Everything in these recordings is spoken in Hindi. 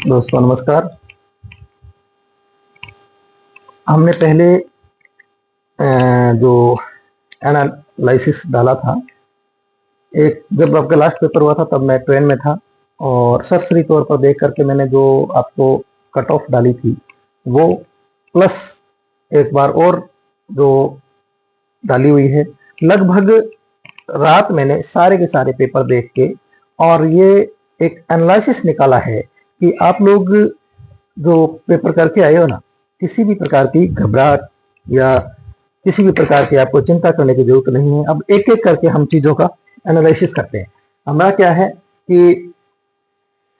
दोस्तों नमस्कार। हमने पहले जो एनालिसिस डाला था, एक जब आपका लास्ट पेपर हुआ था तब मैं ट्रेन में था और सरसरी तौर पर देख करके मैंने जो आपको कट ऑफ डाली थी वो प्लस एक बार और जो डाली हुई है, लगभग रात मैंने सारे के सारे पेपर देख के और ये एक एनालिसिस निकाला है कि आप लोग जो पेपर करके आए हो ना, किसी भी प्रकार की घबराहट या किसी भी प्रकार की आपको चिंता करने की जरूरत नहीं है। अब एक एक करके हम चीजों का एनालिसिस करते हैं। हमारा क्या है कि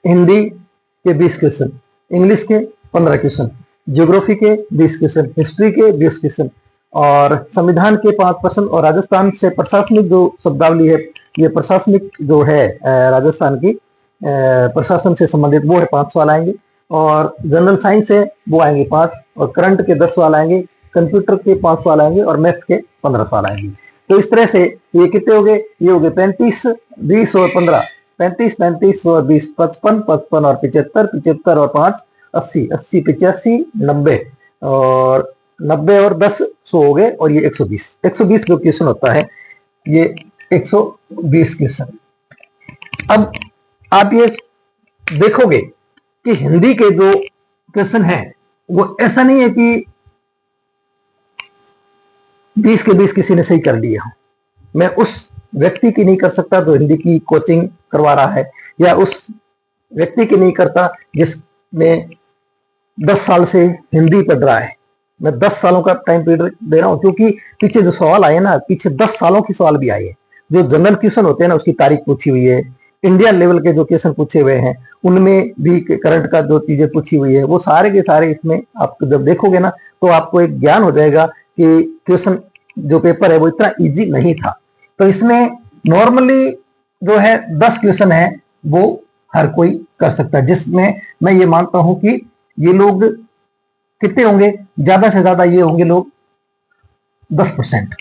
हिंदी के 20 क्वेश्चन, इंग्लिश के 15 क्वेश्चन, ज्योग्राफी के 20 क्वेश्चन, हिस्ट्री के 20 क्वेश्चन और संविधान के 5% और राजस्थान से प्रशासनिक जो शब्दावली है, ये प्रशासनिक जो है राजस्थान की प्रशासन से संबंधित वो है 5 सवाल आएंगे और जनरल साइंस है वो आएंगे 5 और करंट के 10 सवाल आएंगे, कंप्यूटर के 5 सवाल आएंगे और मैथ के 15 सवाल आएंगे। तो इस तरह से ये कितने हो गए? ये हो गए 35, 20 और 15, 35, 35 और 20, 55, 55 और 75, 75 और 5, 80, 80, 85, 90 और 90 और 10 100 हो गए और ये 120, 120 जो क्वेश्चन होता है ये 120 क्वेश्चन। अब आप ये देखोगे कि हिंदी के जो क्वेश्चन है वो ऐसा नहीं है कि 20 के 20 किसी ने सही कर लिया हो। मैं उस व्यक्ति की नहीं कर सकता जो हिंदी की कोचिंग करवा रहा है, या उस व्यक्ति की नहीं करता जिसने 10 साल से हिंदी पढ़ रहा है। मैं 10 सालों का टाइम पीरियड दे रहा हूं क्योंकि पीछे जो सवाल आए ना, पीछे 10 सालों के सवाल भी आए हैं। जो जनरल क्वेश्चन होते हैं ना, उसकी तारीख पूछी हुई है। इंडिया लेवल के जो क्वेश्चन पूछे हुए हैं उनमें भी करंट का जो चीजें पूछी हुई है वो सारे के सारे इसमें आप जब देखोगे ना तो आपको एक ज्ञान हो जाएगा कि क्वेश्चन जो पेपर है वो इतना इजी नहीं था। तो इसमें नॉर्मली जो है 10 क्वेश्चन है वो हर कोई कर सकता है, जिसमें मैं ये मानता हूं कि ये लोग कितने होंगे, ज्यादा से ज्यादा ये होंगे लोग 10%।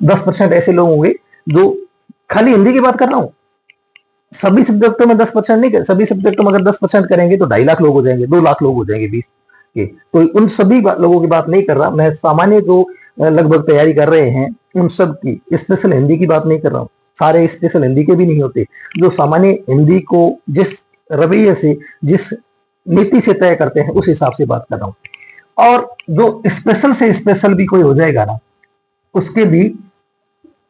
10% ऐसे लोग होंगे जो, खाली हिंदी की बात कर रहा हूं, सभी सब्जेक्टों में 10% नहीं कर, सभी सब्जेक्टों में अगर 10% करेंगे तो 2.5 लाख लोग हो जाएंगे, 2 लाख लोग हो जाएंगे 20 के। तो उन सभी लोगों की बात नहीं कर रहा मैं, सामान्य जो लगभग तैयारी कर रहे हैं उन सब की, स्पेशल हिंदी की बात नहीं कर रहा हूँ। सारे स्पेशल हिंदी के भी नहीं होते, जो सामान्य हिंदी को जिस रवैये से, जिस नीति से तय करते हैं उस हिसाब से बात कर रहा हूँ। और जो स्पेशल से स्पेशल भी कोई हो जाएगा ना, उसके भी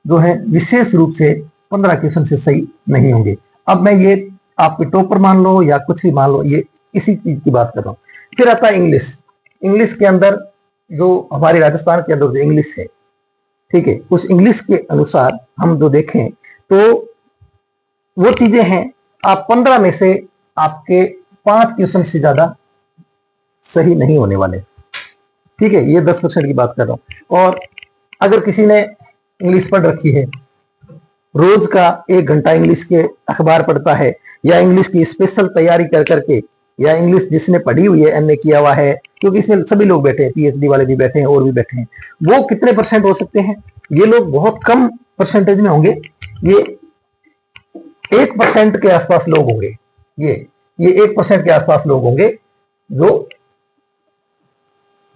जो है विशेष रूप से 15 क्वेश्चन से सही नहीं होंगे। अब मैं ये आपके टॉपर मान लो या कुछ भी मान लो, ये इसी चीज की बात कर रहा हूँ। फिर आता है इंग्लिश। इंग्लिश के अंदर जो हमारे राजस्थान के अंदर जो इंग्लिश है, ठीक है, उस इंग्लिश के अनुसार हम जो देखें तो वो चीजें हैं, आप 15 में से आपके 5 क्वेश्चन से ज्यादा सही नहीं होने वाले, ठीक है। ये 10% की बात कर रहा हूं। और अगर किसी ने इंग्लिश पढ़ रखी है, रोज का 1 घंटा इंग्लिश के अखबार पढ़ता है, या इंग्लिश की स्पेशल तैयारी कर करके, या इंग्लिश जिसने पढ़ी हुई है, एमए किया हुआ है, क्योंकि इसमें सभी लोग बैठे हैं, पीएचडी वाले भी बैठे हैं और भी बैठे हैं, वो कितने परसेंट हो सकते हैं? ये लोग बहुत कम परसेंटेज में होंगे। ये 1% के आसपास लोग होंगे। ये 1% के आसपास लोग होंगे जो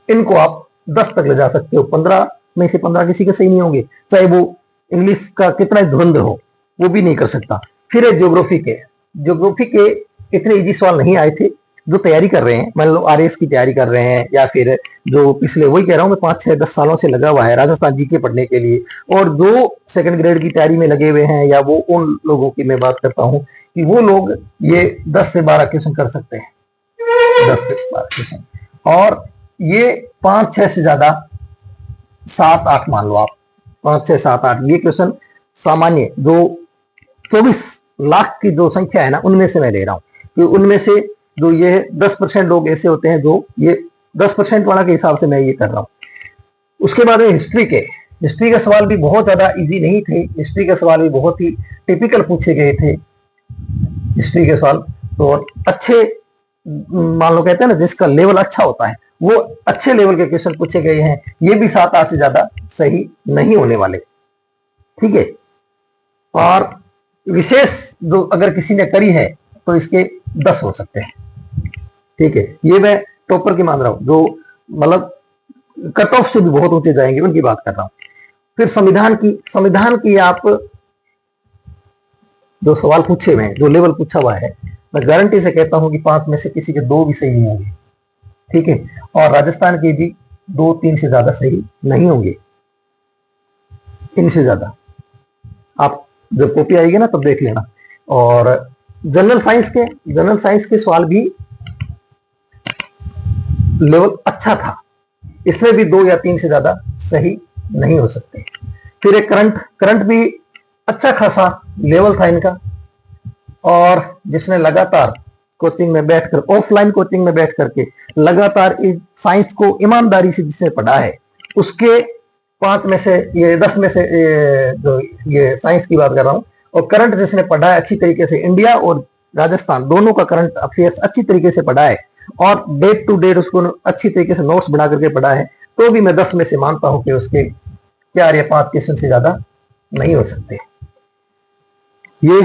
इनको आप 10 तक ले जा सकते हो। 15 में से 15 किसी के सही नहीं होंगे, चाहे वो इंग्लिश का कितना धुरंधर हो, वो भी नहीं कर सकता। फिर है ज्योग्राफी के। ज्योग्राफी के इतने इजी सवाल नहीं आए थे। जो तैयारी कर रहे हैं, मान लो आरएस की तैयारी कर रहे हैं, या फिर जो पिछले, वही कह रहा हूं मैं, 5, 6, 10 सालों से लगा हुआ है राजस्थान जीके पढ़ने के लिए, और जो सेकंड ग्रेड की तैयारी में लगे हुए हैं, या वो उन लोगों की मैं बात करता हूं कि वो लोग ये 10 से 12 क्वेश्चन कर सकते हैं, 10 से 12 क्वेश्चन। और ये 5, 6 से ज्यादा 7, 8 मान लो आप, 5, 6, 7, 8 ये क्वेश्चन सामान्य जो 24 लाख की जो संख्या है ना, उनमें से मैं ले रहा हूं कि उनमें से जो ये 10% लोग ऐसे होते हैं जो ये 10% वाला के हिसाब से मैं ये कर रहा हूं। उसके बाद हिस्ट्री के। हिस्ट्री के सवाल भी बहुत ज्यादा इजी नहीं थे। हिस्ट्री के सवाल भी बहुत ही टिपिकल पूछे गए थे। हिस्ट्री के सवाल तो अच्छे, मान लो कहते हैं ना, जिसका लेवल अच्छा होता है वो अच्छे लेवल के क्वेश्चन पूछे गए हैं। ये भी 7, 8 से ज्यादा सही नहीं होने वाले, ठीक है। और विशेष जो अगर किसी ने करी है तो इसके 10 हो सकते हैं, ठीक है, ये मैं टॉपर की मान रहा हूं, जो मतलब कट ऑफ से भी बहुत ऊंचे जाएंगे उनकी बात कर रहा हूं। फिर संविधान की आप जो सवाल पूछे हुए हैं, जो लेवल पूछा हुआ है, मैं गारंटी से कहता हूं कि 5 में से किसी के 2 भी सही नहीं होंगे। ठीक है, और राजस्थान के भी 2-3 से ज्यादा सही नहीं होंगे, इनसे ज्यादा। आप जब कॉपी आएगी ना तब देख लेना। और जनरल साइंस के सवाल भी लेवल अच्छा था, इसमें भी 2 या 3 से ज्यादा सही नहीं हो सकते। फिर एक करंट भी अच्छा खासा लेवल था इनका, और जिसने लगातार कोचिंग में बैठकर, ऑफलाइन कोचिंग में बैठ करके लगातार इस साइंस को ईमानदारी से जिसने पढ़ा है, उसके 5 में से, ये 10 में से, जो ये साइंस की बात कर रहा हूं, और करंट जिसने पढ़ा है अच्छी तरीके से, इंडिया और राजस्थान दोनों का करंट अफेयर्स अच्छी तरीके से पढ़ा है, और डेट टू डेट उसको अच्छी तरीके से नोट्स बना करके पढ़ा है, तो भी मैं 10 में से मानता हूं कि उसके 4 या 5 क्वेश्चन से ज्यादा नहीं हो सकते। ये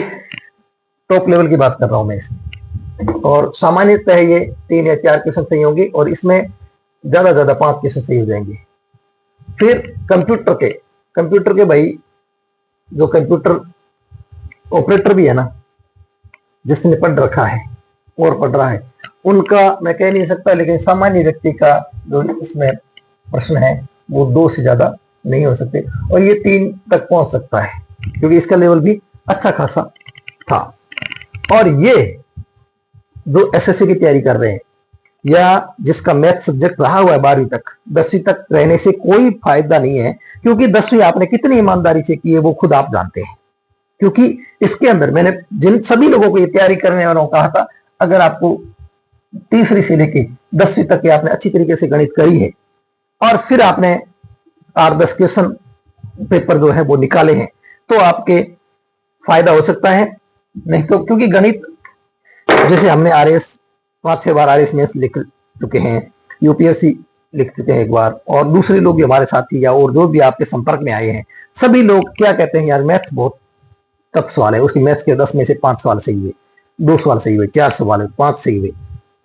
टॉप लेवल की बात कर रहा हूं मैं इसमें। और सामान्यतः ये 3 या 4 क्वेश्चन सही होंगे, और इसमें ज्यादा 5 क्वेश्चन सही हो जाएंगे। फिर कंप्यूटर के भाई, जो कंप्यूटर ऑपरेटर भी है ना, जिसने पढ़ रखा है और पढ़ रहा है, उनका मैं कह नहीं सकता, लेकिन सामान्य व्यक्ति का जो इसमें प्रश्न है वो 2 से ज्यादा नहीं हो सकते, और ये 3 तक पहुंच सकता है, क्योंकि इसका लेवल भी अच्छा खासा था। और ये जो एसएससी की तैयारी कर रहे हैं, या जिसका मैथ सब्जेक्ट रहा हुआ है 12वीं तक, 10वीं तक रहने से कोई फायदा नहीं है, क्योंकि 10वीं आपने कितनी ईमानदारी से की है वो खुद आप जानते हैं। क्योंकि इसके अंदर मैंने जिन सभी लोगों को ये तैयारी करने वालों को कहा था, अगर आपको तीसरी से लेके 10वीं तक के आपने अच्छी तरीके से गणित करी है, और फिर आपने 8-10 क्वेश्चन पेपर जो है वो निकाले हैं, तो आपके फायदा हो सकता है। नहीं तो, क्योंकि गणित, जैसे हमने आरएस 5-6 बार आरएस में लिख चुके हैं, यूपीएससी लिख चुके हैं एक बार, और दूसरे लोग भी हमारे साथी या और जो भी आपके संपर्क में आए हैं, सभी लोग क्या कहते हैं, यार मैथ्स बहुत टफ सवाल है, उसकी मैथ्स के 10 में से 5 सवाल सही हुए, 2 सवाल सही हुए, 4 सवाल हुए, 5 सही हुए।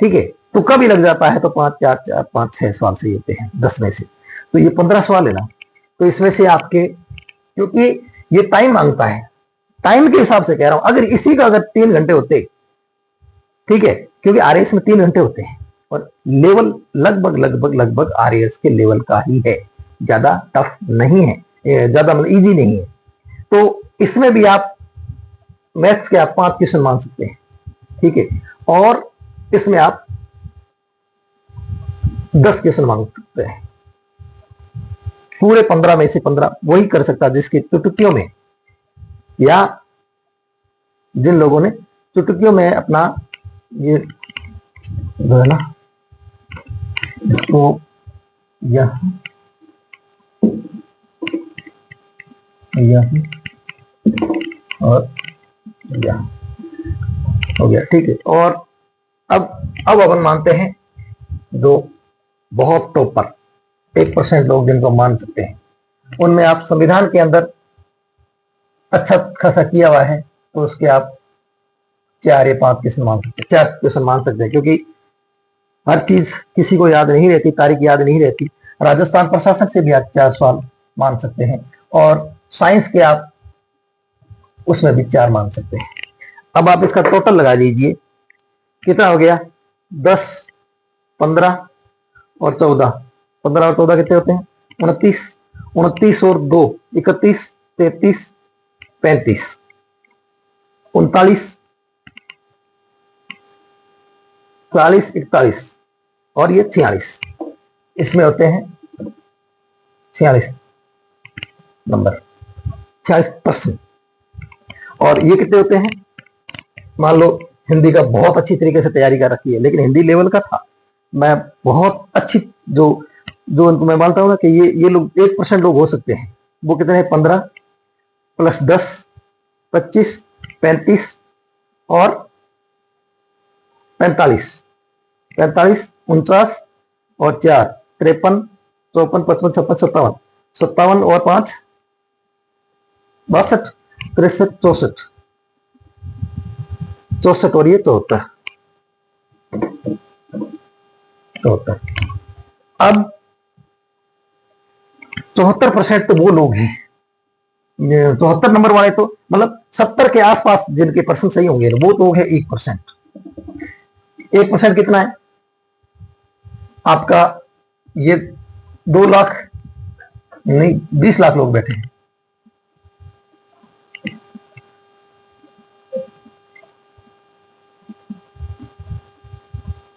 ठीक है, तुक्का भी लग जाता है तो 5-4-5-6 सवाल सही होते हैं 10 में से, तो ये 15 सवाल है ना। तो इसमें से आपके, क्योंकि ये टाइम मांगता है, टाइम के हिसाब से कह रहा हूं, अगर इसी का अगर 3 घंटे होते, ठीक है, क्योंकि आरएस में 3 घंटे होते हैं, और लेवल लगभग आरएस के लेवल का ही है, ज्यादा टफ नहीं है, ज्यादा मतलब इजी नहीं है। तो इसमें भी आप मैथ्स के आप 5 क्वेश्चन मान सकते हैं, ठीक है, और इसमें आप 10 क्वेश्चन मांग सकते हैं। पूरे 15 में से 15 वही कर सकता है जिसकी चुटकियों में, या जिन लोगों ने चुटकियों में अपना ये जो है ना, इसको यह और यह हो गया, ठीक है। और अब अपन मानते हैं जो बहुत टॉपर 1% लोग जिनको मान सकते हैं, उनमें आप संविधान के अंदर अच्छा खासा किया हुआ है, तो उसके आप 4 या 5 क्वेश्चन मान सकते हैं, 4 क्वेश्चन मान सकते हैं, क्योंकि हर चीज किसी को याद नहीं रहती, तारीख याद नहीं रहती। राजस्थान प्रशासन से भी आप 4 सवाल मान सकते हैं, और साइंस के आप उसमें भी 4 मान सकते हैं। अब आप इसका टोटल लगा लीजिए, कितना हो गया, 10, 15 और 14, 15 और 14 कितने होते हैं, 29, 29 और 2 31, 33, 35, 39, 40, 41 और ये 46, इसमें होते हैं 46 नंबर, 46%। और ये कितने होते हैं, मान लो हिंदी का बहुत अच्छी तरीके से तैयारी कर रखी है, लेकिन हिंदी लेवल का था, मैं बहुत अच्छी, जो जो उनको मैं मानता हूं ना कि ये लोग 1% लोग हो सकते हैं, वो कितने हैं, 15 प्लस 10, 25, 35 और 45, 49 और 4 53, 54, 55, 56, 57, 57 और 5 62, 63, 64, 64 और ये 74, 74। अब 74% तो वो लोग हैं, 74 नंबर वाले तो मतलब 70 के आसपास जिनके पर्सन सही होंगे वो तो है 1%। 1% कितना है आपका? ये 2 लाख नहीं, 20 लाख लोग बैठे हैं।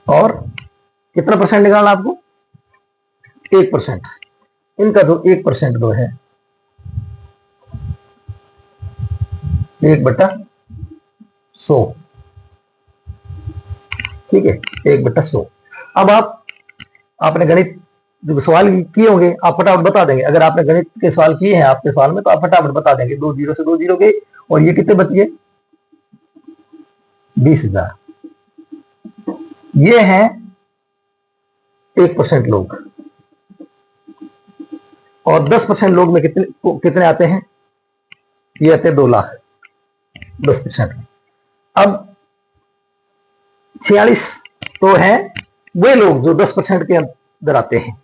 और कितना परसेंट निकालना आपको? 1%। इनका जो 1% जो है 1/100, ठीक है, 1/100। अब आपने गणित जो सवाल किए होंगे आप फटाफट बता देंगे। अगर आपने गणित के सवाल किए हैं आपके सवाल में तो आप फटाफट बता देंगे। 2 जीरो से 2 जीरो गए और ये कितने बच गए? 20,000। ये हैं 1% लोग। और 10% लोग में कितने आते हैं? ये आते हैं 2 लाख 10% में। अब 46 तो हैं वे लोग जो 10% के अंदर आते हैं,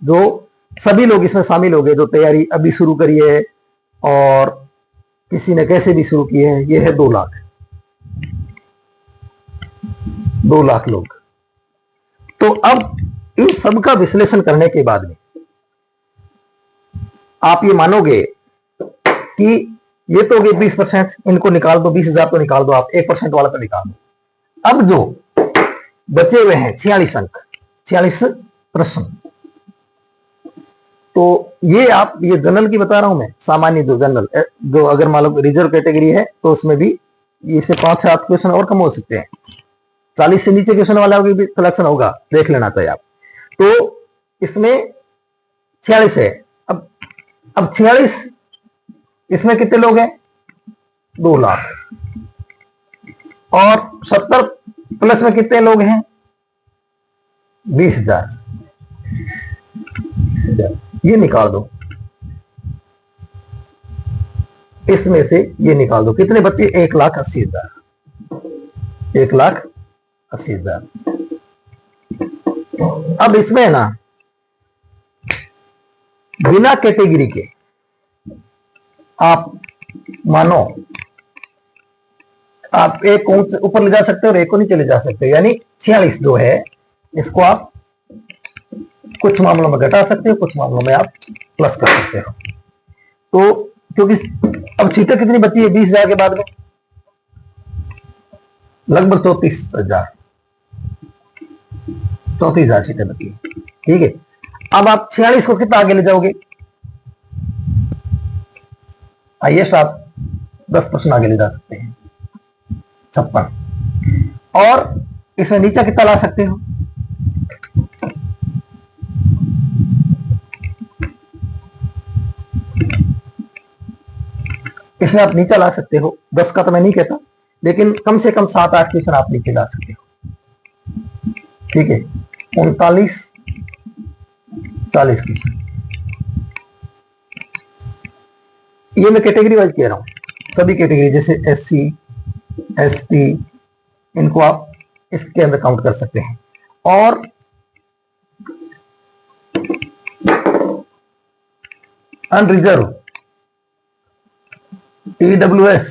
जो सभी लोग इसमें शामिल हो गए, जो तैयारी अभी शुरू करी है और किसी ने कैसे भी शुरू की है। ये है 2 लाख, 2 लाख लोग। तो अब इन सब का विश्लेषण करने के बाद में आप ये मानोगे कि ये तो हो गए 20%, इनको निकाल दो, 20,000 तो निकाल दो, आप 1% वाला तो निकाल दो। अब जो बचे हुए हैं 46 अंक, 46 प्रश्न, तो ये जनरल की बता रहा हूं मैं, सामान्य जो जनरल जो अगर मान लो रिजर्व कैटेगरी है तो उसमें भी इससे 5-7 क्वेश्चन और कम हो सकते हैं। 40 से नीचे क्वेश्चन वाला भी सिलेक्शन होगा, देख लेना चाहिए आप। तो इसमें 46 है। अब 46 इसमें कितने लोग हैं? 2 लाख। और 70 प्लस में कितने लोग हैं? 20,000। ये निकाल दो, इसमें से ये निकाल दो, कितने बच्चे? 1,80,000। 1,80,000। अब इसमें है ना, बिना कैटेगरी के आप मानो आप एक को ऊपर ले जा सकते हो और एक को नीचे ले जा सकते हो। यानी 46 जो है इसको आप कुछ मामलों में घटा सकते हो, कुछ मामलों में आप प्लस कर सकते हो। तो क्योंकि अब सीटें कितनी बची है 20,000 के बाद में? लगभग 34,000, 34,000 सीटें बची है, ठीक है। अब आप 46 को कितना आगे ले जाओगे? आइए आप 10% आगे ले जा सकते हैं, 56। और इसमें नीचा कितना ला सकते हो? इसमें आप नीचा ला सकते हो, 10 का तो मैं नहीं कहता, लेकिन कम से कम 7-8 क्वेश्चन आप नीचे ला सकते हो, ठीक है। 39, 40 क्वेश्चन। ये मैं कैटेगरी वाइज कह रहा हूं, सभी कैटेगरी जैसे SC, ST, इनको आप इसके अंदर काउंट कर सकते हैं। और अनरिजर्व, EWS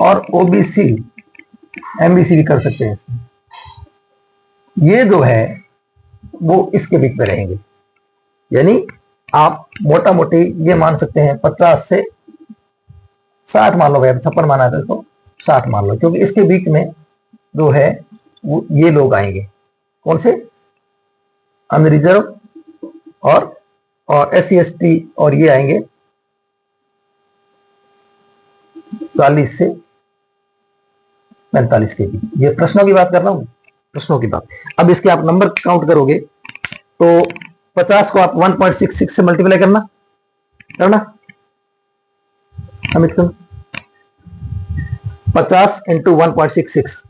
और OBC, MBC भी कर सकते हैं इसमें। ये जो है वो इसके बीच में रहेंगे। यानी आप मोटा मोटी ये मान सकते हैं 50 से 60 मान लो, 56 माना था तो 60 मान लो, क्योंकि इसके बीच में जो है वो ये लोग आएंगे। कौन से? अनरिजर्व और SC ST, और ये आएंगे 40 से 45 के बीच। ये प्रश्नों की बात कर रहा हूं, प्रश्नों की बात। अब इसके आप नंबर काउंट करोगे तो 50 को आप 1.66 से मल्टीप्लाई करना अमित कर, 50 इंटू 1.66,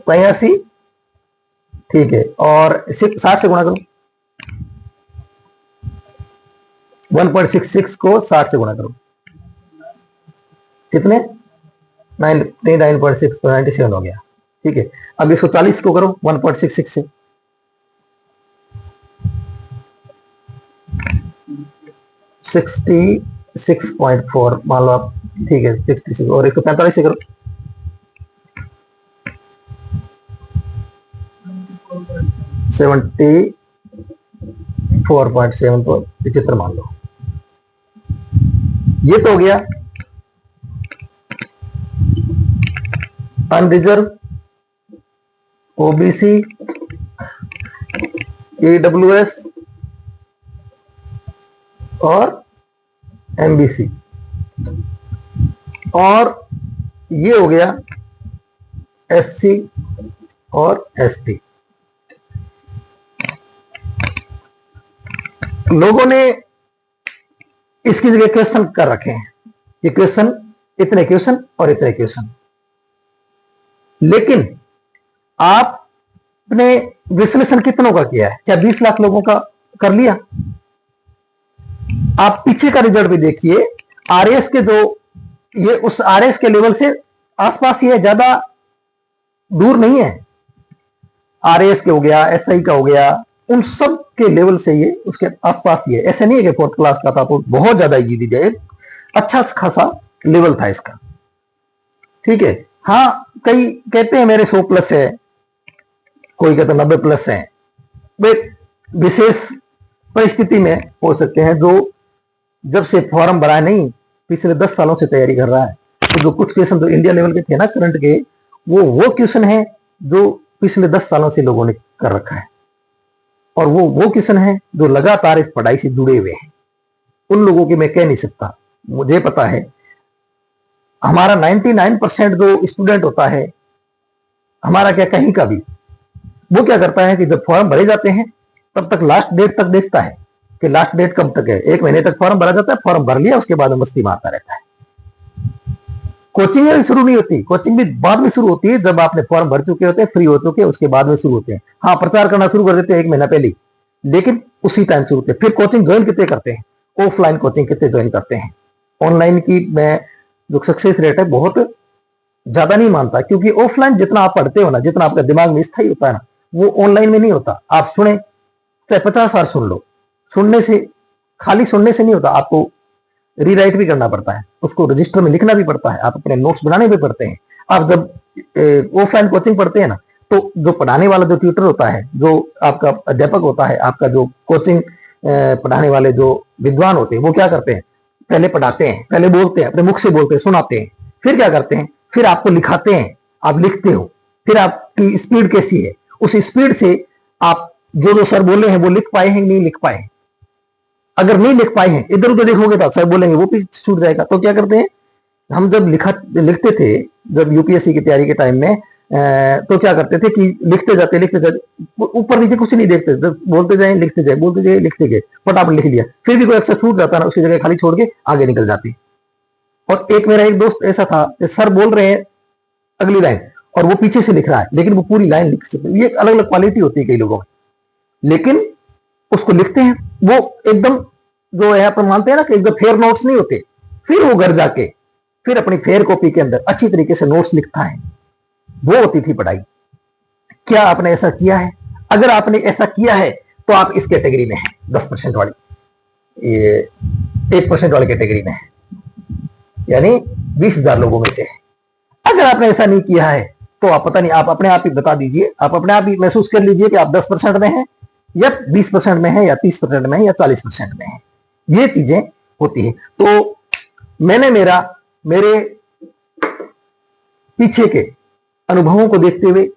83, ठीक है। और 60 से गुणा करो, 1.66 को 60 से गुणा करो, कितने? 9.6 97 हो गया, ठीक है, अब इसको 40 को करो 1.66 से, 66.4 मान लो आप, ठीक है 66, और इसको 45 से करो, 74.7 को 75 मान लो। ये तो हो गया अनरिजर्व, ओबीसी, ईडब्ल्यूएस और एमबीसी, और ये हो गया एससी और एसटी। लोगों ने इसकी जगह क्वेश्चन कर रखे हैं, ये क्वेश्चन, इतने क्वेश्चन और इतने क्वेश्चन, लेकिन आपने विश्लेषण कितनों का किया है? क्या 20 लाख लोगों का कर लिया? आप पीछे का रिजल्ट भी देखिए, आरएस के जो, ये उस आरएस के लेवल से आसपास ही है, ज्यादा दूर नहीं है। आरएस के हो गया, एसआई का हो गया, उन सब के लेवल से ये उसके आसपास ही है। ऐसे नहीं है कि फोर्थ क्लास का था तो बहुत ज्यादा इजी दी जाए, अच्छा खासा लेवल था इसका, ठीक है। हाँ, कई कहते हैं मेरे 100 प्लस है, कोई कहता 90 प्लस है, वे विशेष परिस्थिति में हो सकते हैं। जो जब से फॉर्म भरा नहीं, पिछले 10 सालों से तैयारी कर रहा है, तो जो कुछ क्वेश्चन जो इंडिया लेवल के थे ना करंट के, वो क्वेश्चन है जो पिछले 10 सालों से लोगों ने कर रखा है, और वो क्वेश्चन है जो लगातार इस पढ़ाई से जुड़े हुए हैं। उन लोगों की मैं कह नहीं सकता, मुझे पता है हमारा 99% जो स्टूडेंट होता है, हमारा क्या कहीं का भी, वो क्या करता है कि जब फॉर्म भरे जाते हैं तब तक लास्ट डेट तक देखता है कि लास्ट डेट कब तक है। 1 महीने तक फॉर्म भरा जाता है, फॉर्म भर लिया, उसके बाद मस्ती मारता रहता है। कोचिंग भी शुरू नहीं होती, कोचिंग भी बाद में शुरू होती है, जब आपने फॉर्म भर चुके होते हैं, फ्री हो चुके, उसके बाद में शुरू होते हैं। हाँ, प्रचार करना शुरू कर देते हैं 1 महीना पहले, लेकिन उसी टाइम शुरू होते हैं। फिर कोचिंग ज्वाइन कितने करते हैं, ऑफलाइन कोचिंग कितने ज्वाइन करते हैं। ऑनलाइन की मैं जो सक्सेस रेट है बहुत ज्यादा नहीं मानता, क्योंकि ऑफलाइन जितना आप पढ़ते हो ना, जितना आपका दिमाग में स्थायी होता है ना, वो ऑनलाइन में नहीं होता। आप सुने चाहे 50 बार सुन लो, सुनने से, खाली सुनने से नहीं होता, आपको रीराइट भी करना पड़ता है, उसको रजिस्टर में लिखना भी पड़ता है, आप अपने नोट्स बनाने भी पड़ते हैं। आप जब ऑफलाइन कोचिंग पढ़ते हैं ना, तो जो पढ़ाने वाला जो ट्यूटर होता है, जो आपका अध्यापक होता है, आपका जो कोचिंग पढ़ाने वाले जो विद्वान होते हैं, वो क्या करते हैं, पहले पढ़ाते हैं, पहले बोलते हैं, अपने मुख से बोलते हैं, सुनाते हैं, फिर क्या करते हैं, फिर आपको लिखाते हैं, आप लिखते हो, फिर आपकी स्पीड कैसी है, उस स्पीड से आप जो सर बोले हैं वो लिख पाए हैं नहीं लिख पाए। अगर नहीं लिख पाए हैं, इधर उधर देखोगे तो सर बोलेंगे वो भी छूट जाएगा। तो क्या करते हैं, हम जब लिखते थे, जब यूपीएससी की तैयारी के टाइम में, तो क्या करते थे कि लिखते जाते, ऊपर नीचे कुछ नहीं देखते, जब बोलते जाए लिखते जाए, बोलते जाए लिखते गए, फटाफट लिख लिया। फिर भी कोई अक्षर छूट जाता ना, उसकी जगह खाली छोड़ के आगे निकल जाती। और एक मेरा एक दोस्त ऐसा था कि सर बोल रहे हैं अगली लाइन और वो पीछे से लिख रहा है, लेकिन वो पूरी लाइन लिख सकते। ये अलग अलग क्वालिटी होती है कई लोगों में, लेकिन उसको लिखते हैं, वो एकदम जो है अपन मानते हैं ना कि एकदम फेयर नोट्स नहीं होते। फिर वो घर जाके फिर अपनी फेयर कॉपी के अंदर अच्छी तरीके से नोट्स लिखता है, वो होती थी पढ़ाई। क्या आपने ऐसा किया है? अगर आपने ऐसा किया है तो आप इस कैटेगरी में हैं, 10% वाली, ये 1% वाली कैटेगरी में है, यानी 20,000 लोगों में से है। अगर आपने ऐसा नहीं किया है तो आप पता नहीं, आप अपने आप ही बता दीजिए, आप अपने आप ही महसूस कर लीजिए कि आप 10% में हैं या 20% में है या 30% में है या 40% में है। ये चीजें होती हैं। तो मैंने मेरे पीछे के अनुभवों को देखते हुए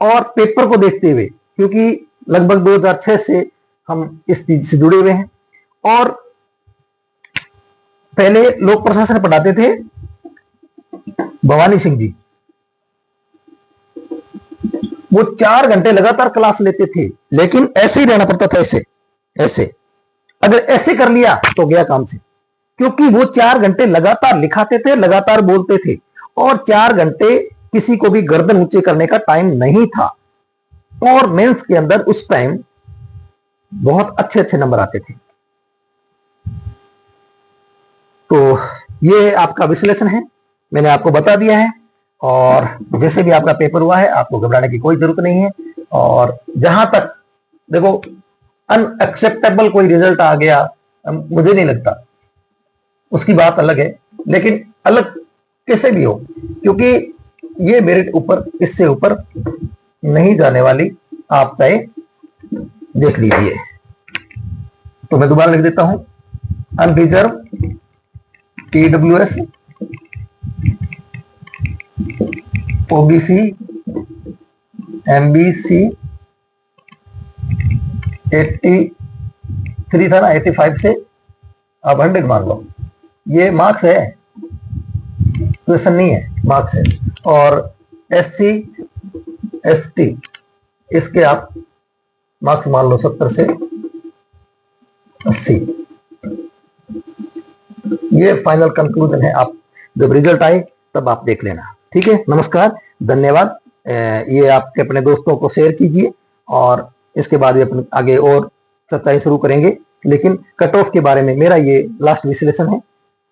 और पेपर को देखते हुए, क्योंकि लगभग 2006 से हम इस चीज से जुड़े हुए हैं, और पहले लोक प्रशासन पढ़ाते थे भवानी सिंह जी, वो 4 घंटे लगातार क्लास लेते थे, लेकिन ऐसे ही रहना पड़ता था, ऐसे ऐसे। अगर ऐसे कर लिया तो गया काम से, क्योंकि वो 4 घंटे लगातार लिखाते थे, लगातार बोलते थे, और 4 घंटे किसी को भी गर्दन ऊंचे करने का टाइम नहीं था। और मेंस के अंदर उस टाइम बहुत अच्छे अच्छे नंबर आते थे। तो ये आपका विश्लेषण है, मैंने आपको बता दिया है। और जैसे भी आपका पेपर हुआ है आपको घबराने की कोई जरूरत नहीं है। और जहां तक देखो अनएक्सेप्टेबल कोई रिजल्ट आ गया, मुझे नहीं लगता, उसकी बात अलग है, लेकिन अलग कैसे भी हो, क्योंकि ये मेरिट ऊपर इससे ऊपर नहीं जाने वाली, आप चाहे देख लीजिए। तो मैं दोबारा लिख देता हूं, अनरिजर्व TWS OBC MBC 83 था ना, 85 से आप 100 मान लो, ये मार्क्स है, क्वेश्चन नहीं है, मार्क्स है। और SC ST इसके आप मार्क्स मान लो 70 से 80। ये फाइनल कंक्लूजन है, आप जब रिजल्ट आए तब आप देख लेना। ठीक है, नमस्कार, धन्यवाद। ये आपके अपने दोस्तों को शेयर कीजिए और इसके बाद भी अपने आगे और चर्चाएं शुरू करेंगे, लेकिन कट ऑफ के बारे में मेरा ये लास्ट विश्लेषण है।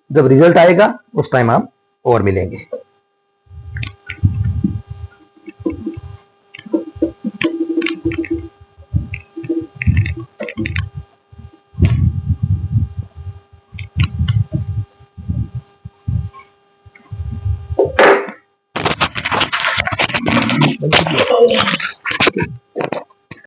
जब रिजल्ट आएगा उस टाइम आप और मिलेंगे।